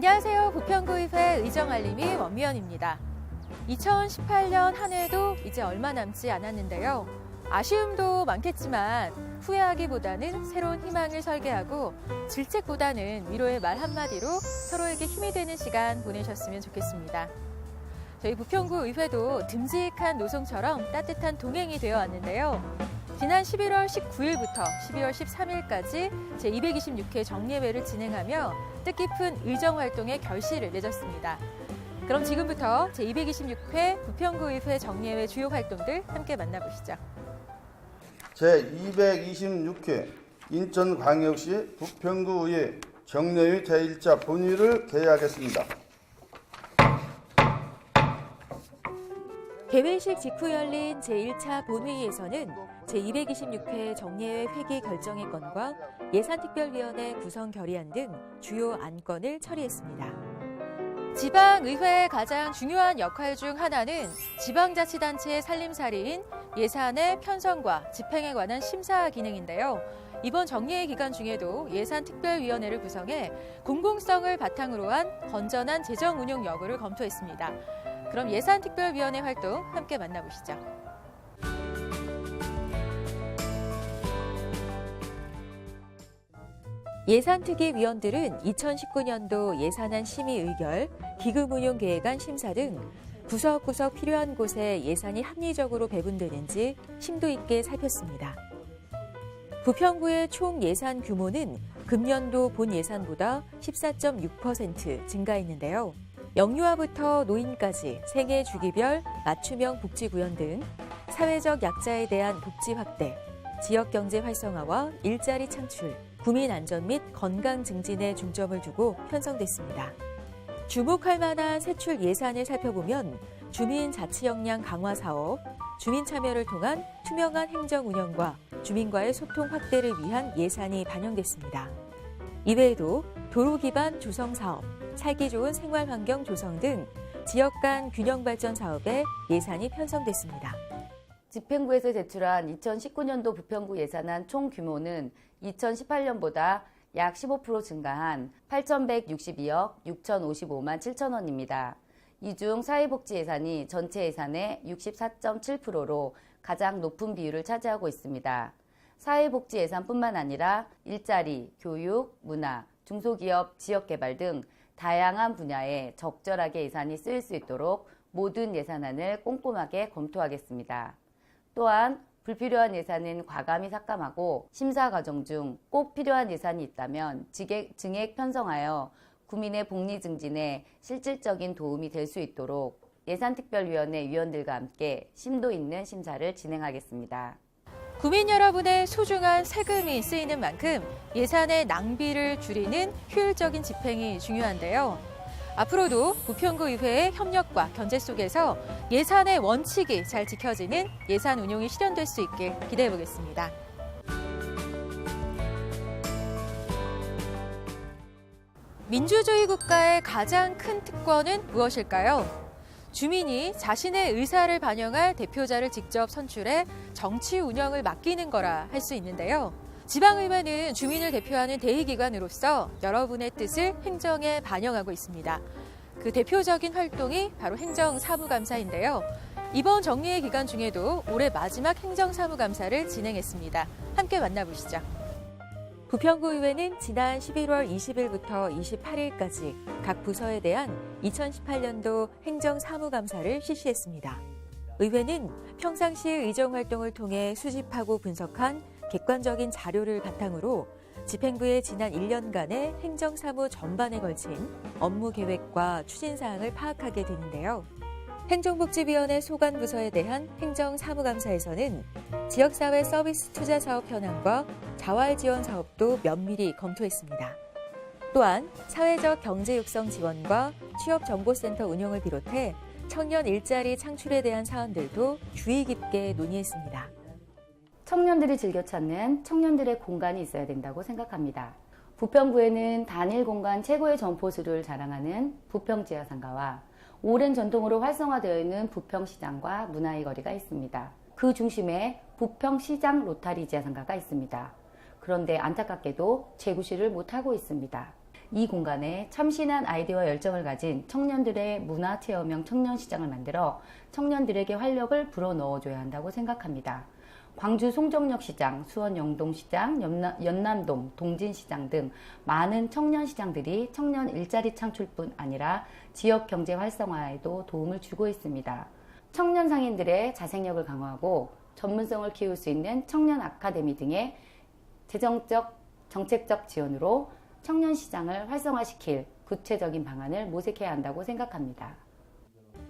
안녕하세요. 부평구의회 의정알림이 원미연입니다. 2018년 한 해도 이제 얼마 남지 않았는데요. 아쉬움도 많겠지만 후회하기보다는 새로운 희망을 설계하고 질책보다는 위로의 말 한마디로 서로에게 힘이 되는 시간 보내셨으면 좋겠습니다. 저희 부평구 의회도 듬직한 노송처럼 따뜻한 동행이 되어 왔는데요. 지난 11월 19일부터 12월 13일까지 제226회 정례회를 진행하며 뜻깊은 의정활동의 결실을 맺었습니다. 그럼 지금부터 제226회 부평구의회 정례회 주요 활동들 함께 만나보시죠. 제226회 인천광역시 부평구의회 정례회 제1차 본회의를 개회하겠습니다. 개회식 직후 열린 제1차 본회의에서는 제226회 정례회 회기 결정의 건과 예산특별위원회 구성 결의안 등 주요 안건을 처리했습니다. 지방의회의 가장 중요한 역할 중 하나는 지방자치단체의 살림살이인 예산의 편성과 집행에 관한 심사 기능인데요. 이번 정례회 기간 중에도 예산특별위원회를 구성해 공공성을 바탕으로 한 건전한 재정 운용 여부를 검토했습니다. 그럼 예산특별위원회 활동 함께 만나보시죠. 예산특위위원들은 2019년도 예산안 심의 의결, 기금운용계획안 심사 등 구석구석 필요한 곳에 예산이 합리적으로 배분되는지 심도 있게 살폈습니다. 부평구의 총 예산 규모는 금년도 본 예산보다 14.6% 증가했는데요. 영유아부터 노인까지 생애 주기별 맞춤형 복지 구현 등 사회적 약자에 대한 복지 확대, 지역 경제 활성화와 일자리 창출, 국민 안전 및 건강 증진에 중점을 두고 편성됐습니다. 주목할 만한 세출 예산을 살펴보면 주민 자치 역량 강화 사업, 주민 참여를 통한 투명한 행정 운영과 주민과의 소통 확대를 위한 예산이 반영됐습니다. 이외에도 도로 기반 조성 사업, 살기 좋은 생활 환경 조성 등 지역 간 균형 발전 사업에 예산이 편성됐습니다. 집행부에서 제출한 2019년도 부평구 예산안 총 규모는 2018년보다 약 15% 증가한 8,162억 6,055만 7천 원입니다. 이 중 사회복지 예산이 전체 예산의 64.7%로 가장 높은 비율을 차지하고 있습니다. 사회복지 예산뿐만 아니라 일자리, 교육, 문화, 중소기업, 지역개발 등 다양한 분야에 적절하게 예산이 쓰일 수 있도록 모든 예산안을 꼼꼼하게 검토하겠습니다. 또한 불필요한 예산은 과감히 삭감하고 심사 과정 중 꼭 필요한 예산이 있다면 증액 편성하여 국민의 복리 증진에 실질적인 도움이 될 수 있도록 예산특별위원회 위원들과 함께 심도 있는 심사를 진행하겠습니다. 국민 여러분의 소중한 세금이 쓰이는 만큼 예산의 낭비를 줄이는 효율적인 집행이 중요한데요. 앞으로도 부평구의회의 협력과 견제 속에서 예산의 원칙이 잘 지켜지는 예산 운용이 실현될 수 있길 기대해 보겠습니다. 민주주의 국가의 가장 큰 특권은 무엇일까요? 주민이 자신의 의사를 반영할 대표자를 직접 선출해 정치 운영을 맡기는 거라 할 수 있는데요. 지방의회는 주민을 대표하는 대의기관으로서 여러분의 뜻을 행정에 반영하고 있습니다. 그 대표적인 활동이 바로 행정사무감사인데요. 이번 정례회 기간 중에도 올해 마지막 행정사무감사를 진행했습니다. 함께 만나보시죠. 부평구의회는 지난 11월 20일부터 28일까지 각 부서에 대한 2018년도 행정사무감사를 실시했습니다. 의회는 평상시 의정활동을 통해 수집하고 분석한 객관적인 자료를 바탕으로 집행부의 지난 1년간의 행정사무 전반에 걸친 업무 계획과 추진사항을 파악하게 되는데요. 행정복지위원회 소관부서에 대한 행정사무감사에서는 지역사회 서비스 투자 사업 현황과 자활지원 사업도 면밀히 검토했습니다. 또한 사회적 경제 육성 지원과 취업정보센터 운영을 비롯해 청년 일자리 창출에 대한 사안들도 주의 깊게 논의했습니다. 청년들이 즐겨 찾는 청년들의 공간이 있어야 된다고 생각합니다. 부평구에는 단일 공간 최고의 점포수를 자랑하는 부평지하상가와 오랜 전통으로 활성화되어 있는 부평시장과 문화의 거리가 있습니다. 그 중심에 부평시장 로타리 지하상가가 있습니다. 그런데 안타깝게도 재구시를 못하고 있습니다. 이 공간에 참신한 아이디어와 열정을 가진 청년들의 문화체험형 청년시장을 만들어 청년들에게 활력을 불어넣어줘야 한다고 생각합니다. 광주 송정역 시장, 수원 영동시장, 연남동, 동진시장 등 많은 청년시장들이 청년 일자리 창출뿐 아니라 지역 경제 활성화에도 도움을 주고 있습니다. 청년 상인들의 자생력을 강화하고 전문성을 키울 수 있는 청년 아카데미 등의 정책적 지원으로 청년 시장을 활성화시킬 구체적인 방안을 모색해야 한다고 생각합니다.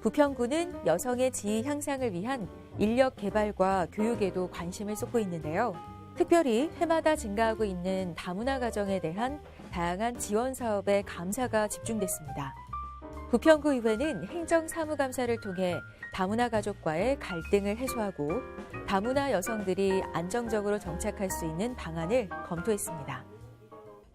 부평구는 여성의 지위 향상을 위한 인력 개발과 교육에도 관심을 쏟고 있는데요. 특별히 해마다 증가하고 있는 다문화 가정에 대한 다양한 지원 사업에 감사가 집중됐습니다. 부평구 의회는 행정사무감사를 통해 다문화 가족과의 갈등을 해소하고 다문화 여성들이 안정적으로 정착할 수 있는 방안을 검토했습니다.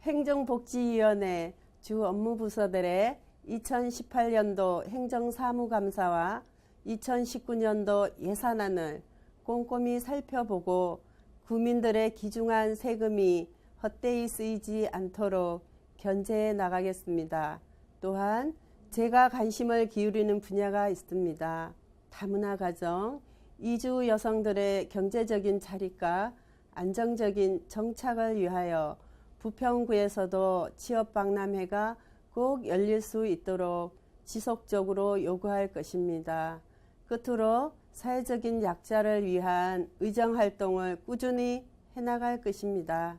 행정복지위원회 주 업무부서들의 2018년도 행정사무감사와 2019년도 예산안을 꼼꼼히 살펴보고 국민들의 귀중한 세금이 헛되이 쓰이지 않도록 견제해 나가겠습니다. 또한 제가 관심을 기울이는 분야가 있습니다. 다문화 가정, 이주 여성들의 경제적인 자립과 안정적인 정착을 위하여 부평구에서도 취업박람회가 꼭 열릴 수 있도록 지속적으로 요구할 것입니다. 끝으로 사회적인 약자를 위한 의정활동을 꾸준히 해나갈 것입니다.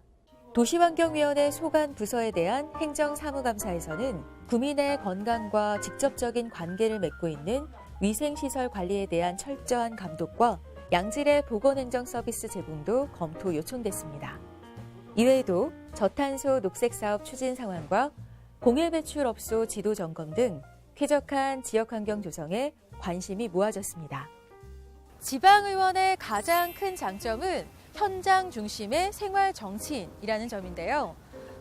도시환경위원회 소관 부서에 대한 행정사무감사에서는 구민의 건강과 직접적인 관계를 맺고 있는 위생시설 관리에 대한 철저한 감독과 양질의 보건행정 서비스 제공도 검토 요청됐습니다. 이외에도 저탄소 녹색사업 추진 상황과 공해배출업소 지도 점검 등 쾌적한 지역환경 조성에 관심이 모아졌습니다. 지방의원의 가장 큰 장점은 현장 중심의 생활 정치인이라는 점인데요.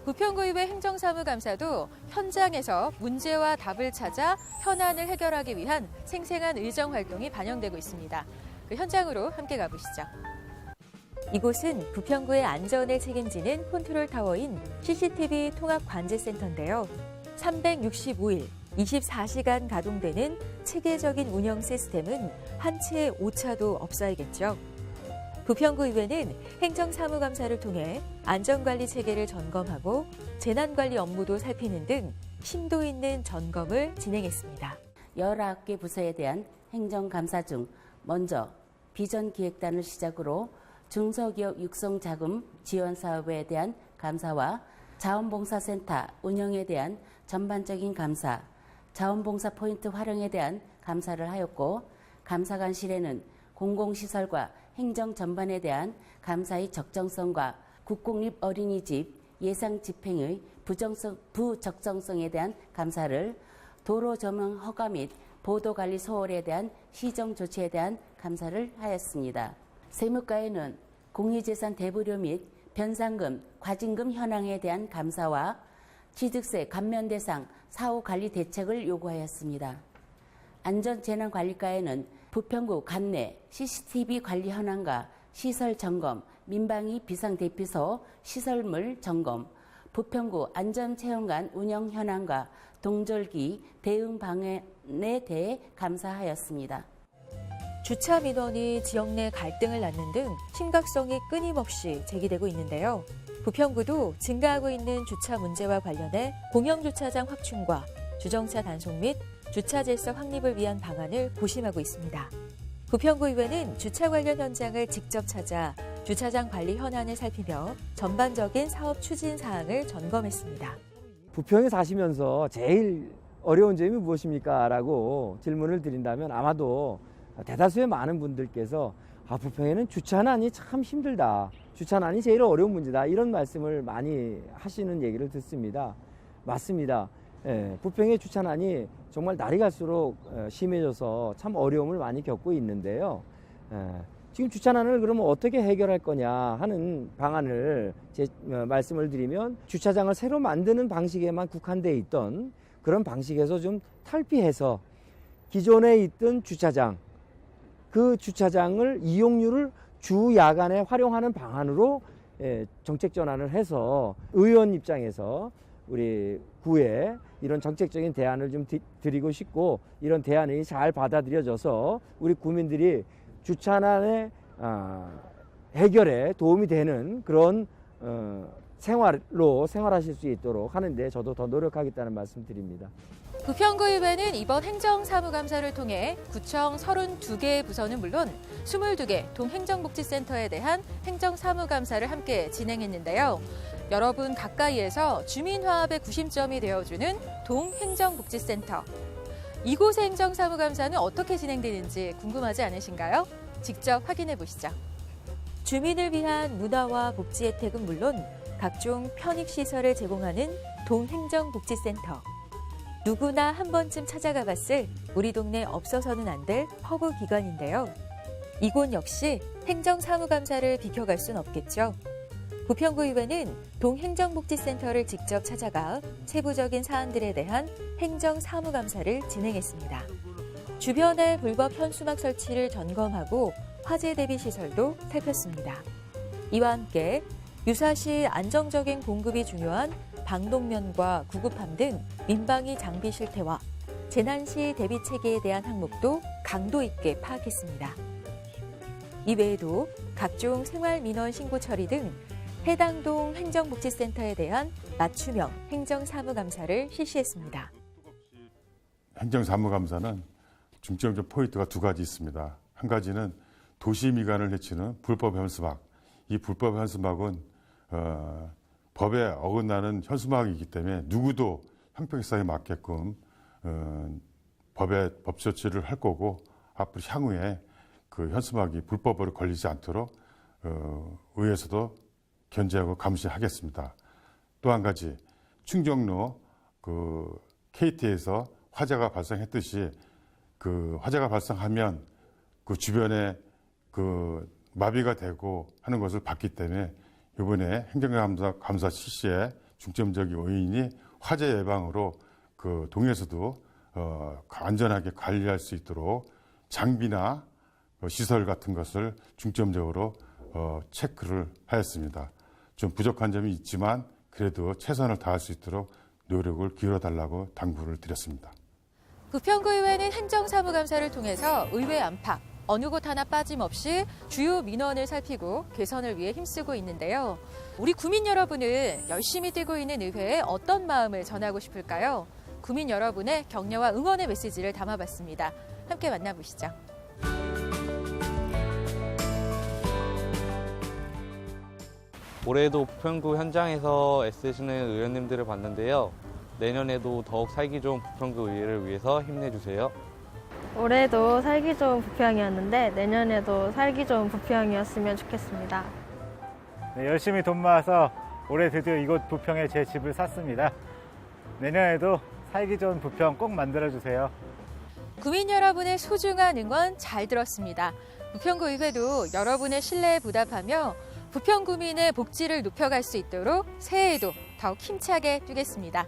부평구의회 행정사무감사도 현장에서 문제와 답을 찾아 현안을 해결하기 위한 생생한 의정활동이 반영되고 있습니다. 그 현장으로 함께 가보시죠. 이곳은 부평구의 안전을 책임지는 컨트롤타워인 CCTV 통합관제센터인데요. 365일 24시간 가동되는 체계적인 운영 시스템은 한 채의 오차도 없어야겠죠. 부평구의회는 행정사무감사를 통해 안전관리 체계를 점검하고 재난관리 업무도 살피는 등 심도 있는 점검을 진행했습니다. 19개 부서에 대한 행정감사 중 먼저 비전기획단을 시작으로 중소기업 육성자금 지원 사업에 대한 감사와 자원봉사센터 운영에 대한 전반적인 감사, 자원봉사 포인트 활용에 대한 감사를 하였고, 감사관실에는 공공시설과 행정 전반에 대한 감사의 적정성과 국공립 어린이집 예상 집행의 부적정성에 대한 감사를, 도로 조명 허가 및 보도관리 소홀에 대한 시정 조치에 대한 감사를 하였습니다. 세무과에는 공유재산 대부료 및 변상금, 과징금 현황에 대한 감사와 취득세 감면 대상 사후 관리 대책을 요구하였습니다. 안전재난관리과에는 부평구 관내 CCTV 관리 현황과 시설 점검, 민방위 비상대피소 시설물 점검, 부평구 안전체험관 운영 현황과 동절기 대응 방안에 대해 감사하였습니다. 주차 민원이 지역 내 갈등을 낳는 등 심각성이 끊임없이 제기되고 있는데요. 부평구도 증가하고 있는 주차 문제와 관련해 공영주차장 확충과 주정차 단속 및 주차 질서 확립을 위한 방안을 고심하고 있습니다. 부평구의회는 주차 관련 현장을 직접 찾아 주차장 관리 현안을 살피며 전반적인 사업 추진 사항을 점검했습니다. 부평에 사시면서 제일 어려운 점이 무엇입니까? 라고 질문을 드린다면 아마도 대다수의 많은 분들께서 부평에는 주차난이 참 힘들다. 주차난이 제일 어려운 문제다. 이런 말씀을 많이 하시는 얘기를 듣습니다. 맞습니다. 부평의 주차난이 정말 날이 갈수록 심해져서 참 어려움을 많이 겪고 있는데요. 지금 주차난을 그러면 어떻게 해결할 거냐 하는 방안을 말씀을 드리면, 주차장을 새로 만드는 방식에만 국한되어 있던 그런 방식에서 좀 탈피해서 기존에 있던 주차장, 그 주차장을 이용률을 주 야간에 활용하는 방안으로 정책 전환을 해서 의원 입장에서 우리 구에 이런 정책적인 대안을 좀 드리고 싶고, 이런 대안이 잘 받아들여져서 우리 구민들이 주차난의 해결에 도움이 되는 그런 생활하실 수 있도록 하는데 저도 더 노력하겠다는 말씀 드립니다. 부평구의회는 이번 행정사무감사를 통해 구청 32개의 부서는 물론 22개 동행정복지센터에 대한 행정사무감사를 함께 진행했는데요. 여러분 가까이에서 주민화합의 구심점이 되어주는 동행정복지센터. 이곳의 행정사무감사는 어떻게 진행되는지 궁금하지 않으신가요? 직접 확인해 보시죠. 주민을 위한 문화와 복지 혜택은 물론 각종 편익시설을 제공하는 동행정복지센터. 누구나 한 번쯤 찾아가 봤을 우리 동네 없어서는 안 될 허브기관인데요. 이곳 역시 행정사무감사를 비켜갈 순 없겠죠. 부평구의회는 동행정복지센터를 직접 찾아가 세부적인 사안들에 대한 행정사무감사를 진행했습니다. 주변의 불법 현수막 설치를 점검하고 화재 대비 시설도 살폈습니다. 이와 함께 유사시 안정적인 공급이 중요한 방독면과 구급함 등 민방위 장비 실태와 재난 시 대비 체계에 대한 항목도 강도 있게 파악했습니다. 이외에도 각종 생활민원 신고 처리 등 해당 동 행정복지센터에 대한 맞춤형 행정사무감사를 실시했습니다. 행정사무감사는 중점적 포인트가 두 가지 있습니다. 한 가지는 도시 미관을 해치는 불법 현수막. 이 불법 현수막은 법에 어긋나는 현수막이기 때문에 누구도 형평성에 맞게끔 법 조치를 할 거고, 앞으로 향후에 그 현수막이 불법으로 걸리지 않도록 의회에서도 견제하고 감시하겠습니다. 또 한 가지, 충정로 KT에서 화재가 발생했듯이 그 화재가 발생하면 그 주변에 마비가 되고 하는 것을 봤기 때문에 이번에 행정감사 실시에 중점적인 요인이 화재 예방으로 그 동에서도 안전하게 관리할 수 있도록 장비나 시설 같은 것을 중점적으로 체크를 하였습니다. 좀 부족한 점이 있지만 그래도 최선을 다할 수 있도록 노력을 기울여달라고 당부를 드렸습니다. 부평구의회는 행정사무감사를 통해서 의회 안팎, 어느 곳 하나 빠짐없이 주요 민원을 살피고 개선을 위해 힘쓰고 있는데요. 우리 구민 여러분은 열심히 뛰고 있는 의회에 어떤 마음을 전하고 싶을까요? 구민 여러분의 격려와 응원의 메시지를 담아봤습니다. 함께 만나보시죠. 올해도 부평구 현장에서 애쓰시는 의원님들을 봤는데요. 내년에도 더욱 살기 좋은 부평구 의회를 위해서 힘내주세요. 올해도 살기 좋은 부평이었는데 내년에도 살기 좋은 부평이었으면 좋겠습니다. 네, 열심히 돈 모아서 올해 드디어 이곳 부평에 제 집을 샀습니다. 내년에도 살기 좋은 부평 꼭 만들어주세요. 구민 여러분의 소중한 응원 잘 들었습니다. 부평구 의회도 여러분의 신뢰에 보답하며 부평구민의 복지를 높여갈 수 있도록 새해에도 더욱 힘차게 뛰겠습니다.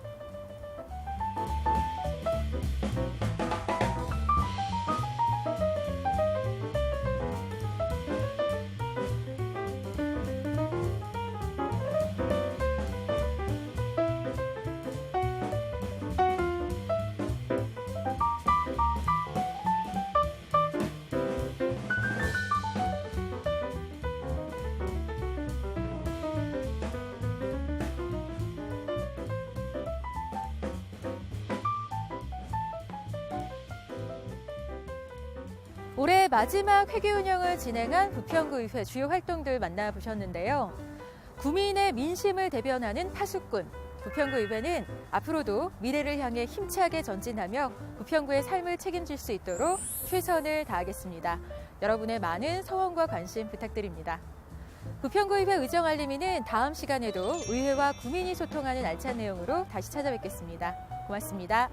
올해 마지막 회기 운영을 진행한 부평구의회 주요 활동들 만나보셨는데요. 구민의 민심을 대변하는 파수꾼, 부평구의회는 앞으로도 미래를 향해 힘차게 전진하며 부평구의 삶을 책임질 수 있도록 최선을 다하겠습니다. 여러분의 많은 성원과 관심 부탁드립니다. 부평구의회 의정알림이는 다음 시간에도 의회와 구민이 소통하는 알찬 내용으로 다시 찾아뵙겠습니다. 고맙습니다.